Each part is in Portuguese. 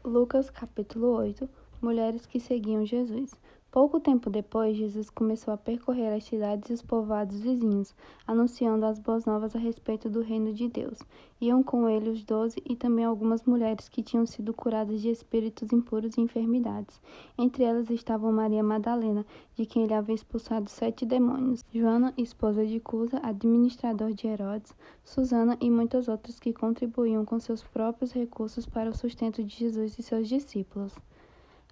Lucas capítulo 8. Mulheres que seguiam Jesus. Pouco tempo depois, Jesus começou a percorrer as cidades e os povoados vizinhos, anunciando as boas novas a respeito do reino de Deus. Iam com ele os 12 e também algumas mulheres que tinham sido curadas de espíritos impuros e enfermidades. Entre elas estavam Maria Madalena, de quem ele havia expulsado 7 demônios, Joana, esposa de Cusa, administrador de Herodes, Susana e muitas outras que contribuíam com seus próprios recursos para o sustento de Jesus e seus discípulos.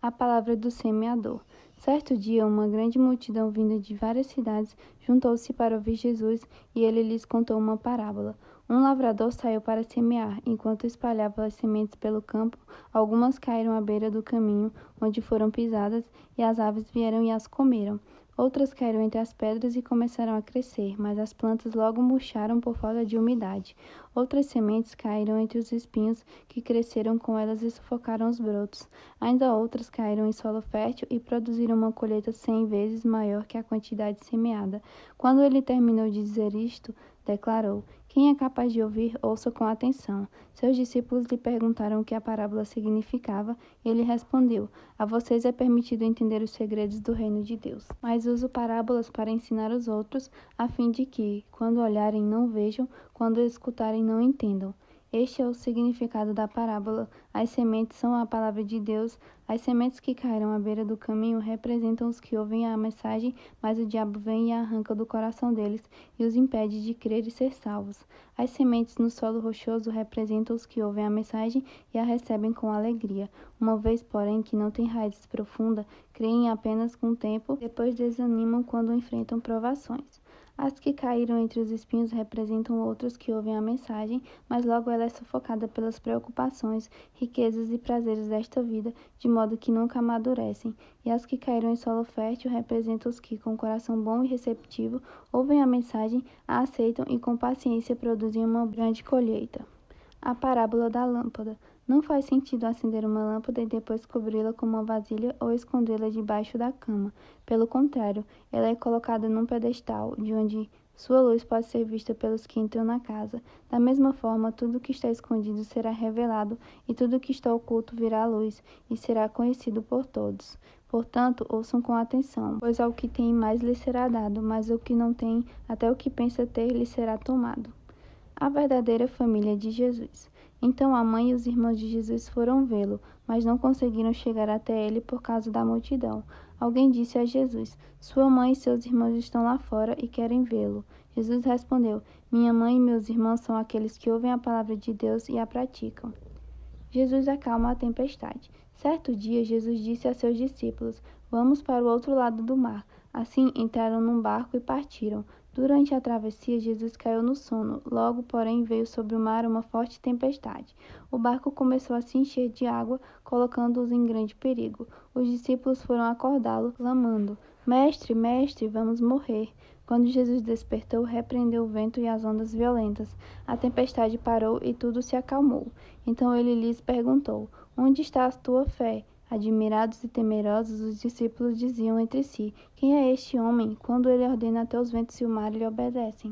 A palavra do semeador. Certo dia, uma grande multidão vinda de várias cidades juntou-se para ouvir Jesus e ele lhes contou uma parábola. Um lavrador saiu para semear. Enquanto espalhava as sementes pelo campo, algumas caíram à beira do caminho, onde foram pisadas, e as aves vieram e as comeram. Outras caíram entre as pedras e começaram a crescer, mas as plantas logo murcharam por falta de umidade. Outras sementes caíram entre os espinhos, que cresceram com elas e sufocaram os brotos. Ainda outras caíram em solo fértil e produziram uma colheita 100 vezes maior que a quantidade semeada. Quando ele terminou de dizer isto, declarou: "Quem é capaz de ouvir, ouça com atenção." Seus discípulos lhe perguntaram o que a parábola significava, e ele respondeu: "A vocês é permitido entender os segredos do reino de Deus. Mas uso parábolas para ensinar os outros, a fim de que, quando olharem, não vejam, quando escutarem, não entendam." Este é o significado da parábola. As sementes são a palavra de Deus. As sementes que caíram à beira do caminho representam os que ouvem a mensagem, mas o diabo vem e a arranca do coração deles e os impede de crer e ser salvos. As sementes no solo rochoso representam os que ouvem a mensagem e a recebem com alegria. Uma vez, porém, que não têm raízes profundas, creem apenas com o tempo, depois desanimam quando enfrentam provações. As que caíram entre os espinhos representam outros que ouvem a mensagem, mas logo ela é sufocada pelas preocupações, riquezas e prazeres desta vida, de modo que nunca amadurecem. E as que caíram em solo fértil representam os que, com coração bom e receptivo, ouvem a mensagem, a aceitam e com paciência produzem uma grande colheita. A parábola da lâmpada. Não faz sentido acender uma lâmpada e depois cobri-la com uma vasilha ou escondê-la debaixo da cama. Pelo contrário, ela é colocada num pedestal, de onde sua luz pode ser vista pelos que entram na casa. Da mesma forma, tudo que está escondido será revelado, e tudo que está oculto virá à luz, e será conhecido por todos. Portanto, ouçam com atenção, pois ao que tem mais lhe será dado, mas o que não tem, até o que pensa ter, lhe será tomado. A verdadeira família de Jesus. Então a mãe e os irmãos de Jesus foram vê-lo, mas não conseguiram chegar até ele por causa da multidão. Alguém disse a Jesus: "Sua mãe e seus irmãos estão lá fora e querem vê-lo." Jesus respondeu: "Minha mãe e meus irmãos são aqueles que ouvem a palavra de Deus e a praticam." Jesus acalma a tempestade. Certo dia, Jesus disse a seus discípulos: "Vamos para o outro lado do mar." Assim, entraram num barco e partiram. Durante a travessia, Jesus caiu no sono. Logo, porém, veio sobre o mar uma forte tempestade. O barco começou a se encher de água, colocando-os em grande perigo. Os discípulos foram acordá-lo, clamando: "Mestre, mestre, vamos morrer." Quando Jesus despertou, repreendeu o vento e as ondas violentas. A tempestade parou e tudo se acalmou. Então ele lhes perguntou: "Onde está a tua fé?" Admirados e temerosos, os discípulos diziam entre si: "Quem é este homem? Quando ele ordena até os ventos e o mar lhe obedecem."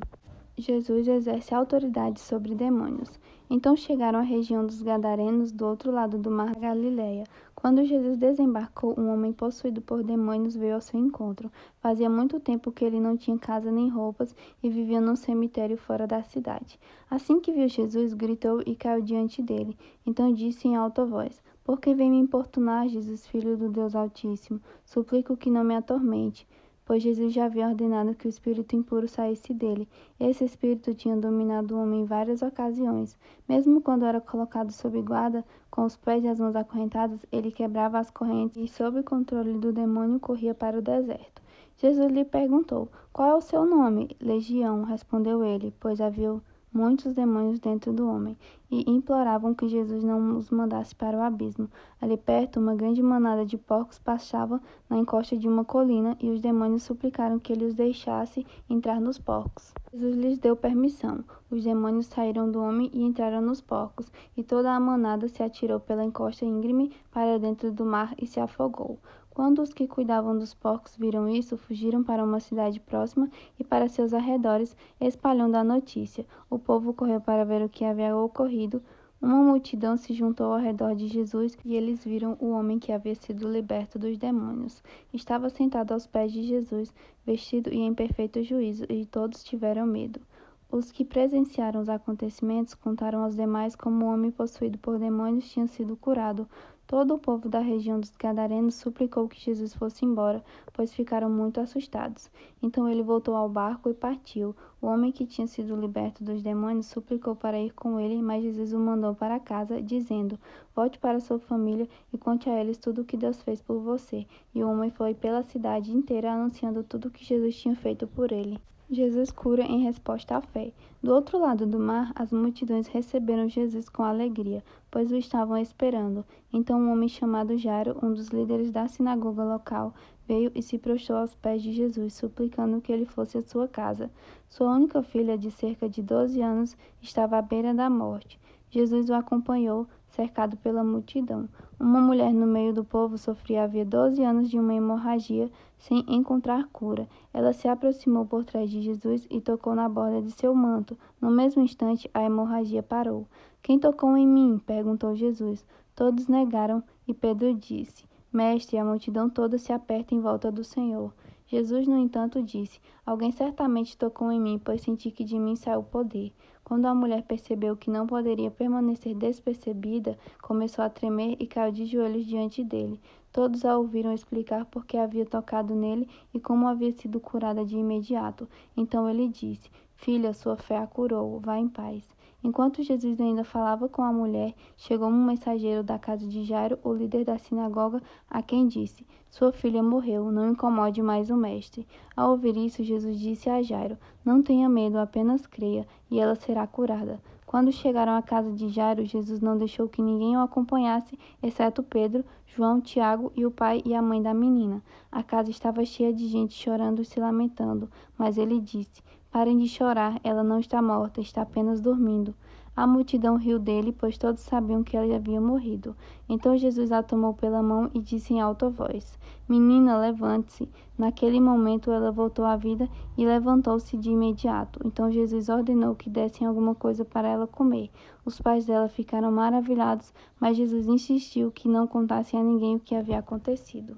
Jesus exerce autoridade sobre demônios. Então chegaram à região dos Gadarenos, do outro lado do mar da Galileia. Quando Jesus desembarcou, um homem possuído por demônios veio ao seu encontro. Fazia muito tempo que ele não tinha casa nem roupas e vivia num cemitério fora da cidade. Assim que viu Jesus, gritou e caiu diante dele. Então disse em alta voz: "Por que vem me importunar, Jesus, filho do Deus Altíssimo? Suplico que não me atormente." Pois Jesus já havia ordenado que o espírito impuro saísse dele. Esse espírito tinha dominado o homem em várias ocasiões. Mesmo quando era colocado sob guarda, com os pés e as mãos acorrentados, ele quebrava as correntes e, sob o controle do demônio, corria para o deserto. Jesus lhe perguntou: "Qual é o seu nome?" "Legião", respondeu ele, pois havia muitos demônios dentro do homem, e imploravam que Jesus não os mandasse para o abismo. Ali perto, uma grande manada de porcos pastava na encosta de uma colina, e os demônios suplicaram que ele os deixasse entrar nos porcos. Jesus lhes deu permissão. Os demônios saíram do homem e entraram nos porcos, e toda a manada se atirou pela encosta íngreme para dentro do mar e se afogou. Quando os que cuidavam dos porcos viram isso, fugiram para uma cidade próxima e para seus arredores, espalhando a notícia. O povo correu para ver o que havia ocorrido. Uma multidão se juntou ao redor de Jesus e eles viram o homem que havia sido liberto dos demônios. Estava sentado aos pés de Jesus, vestido e em perfeito juízo, e todos tiveram medo. Os que presenciaram os acontecimentos contaram aos demais como o homem possuído por demônios tinha sido curado. Todo o povo da região dos Gadarenos suplicou que Jesus fosse embora, pois ficaram muito assustados. Então ele voltou ao barco e partiu. O homem que tinha sido liberto dos demônios suplicou para ir com ele, mas Jesus o mandou para casa, dizendo: Volte para sua família e conte a eles tudo o que Deus fez por você. E o homem foi pela cidade inteira anunciando tudo o que Jesus tinha feito por ele. Jesus cura em resposta à fé. Do outro lado do mar, as multidões receberam Jesus com alegria, pois o estavam esperando. Então um homem chamado Jairo, um dos líderes da sinagoga local, veio e se prostrou aos pés de Jesus, suplicando que ele fosse à sua casa. Sua única filha, de cerca de 12 anos, estava à beira da morte. Jesus o acompanhou, cercado pela multidão. Uma mulher no meio do povo sofria havia 12 anos de uma hemorragia, sem encontrar cura. Ela se aproximou por trás de Jesus e tocou na borda de seu manto. No mesmo instante, a hemorragia parou. Quem tocou em mim? Perguntou Jesus. Todos negaram e Pedro disse: Mestre, a multidão toda se aperta em volta do Senhor. Jesus, no entanto, disse: Alguém certamente tocou em mim, pois senti que de mim saiu poder. Quando a mulher percebeu que não poderia permanecer despercebida, começou a tremer e caiu de joelhos diante dele. Todos a ouviram explicar por que havia tocado nele e como havia sido curada de imediato. Então ele disse: Filha, sua fé a curou, vá em paz. Enquanto Jesus ainda falava com a mulher, chegou um mensageiro da casa de Jairo, o líder da sinagoga, a quem disse: Sua filha morreu, não incomode mais o mestre. Ao ouvir isso, Jesus disse a Jairo: Não tenha medo, apenas creia, e ela será curada. Quando chegaram à casa de Jairo, Jesus não deixou que ninguém o acompanhasse, exceto Pedro, João, Tiago e o pai e a mãe da menina. A casa estava cheia de gente chorando e se lamentando, mas ele disse: Parem de chorar, ela não está morta, está apenas dormindo. A multidão riu dele, pois todos sabiam que ela havia morrido. Então Jesus a tomou pela mão e disse em alta voz: Menina, levante-se. Naquele momento ela voltou à vida e levantou-se de imediato. Então Jesus ordenou que dessem alguma coisa para ela comer. Os pais dela ficaram maravilhados, mas Jesus insistiu que não contassem a ninguém o que havia acontecido.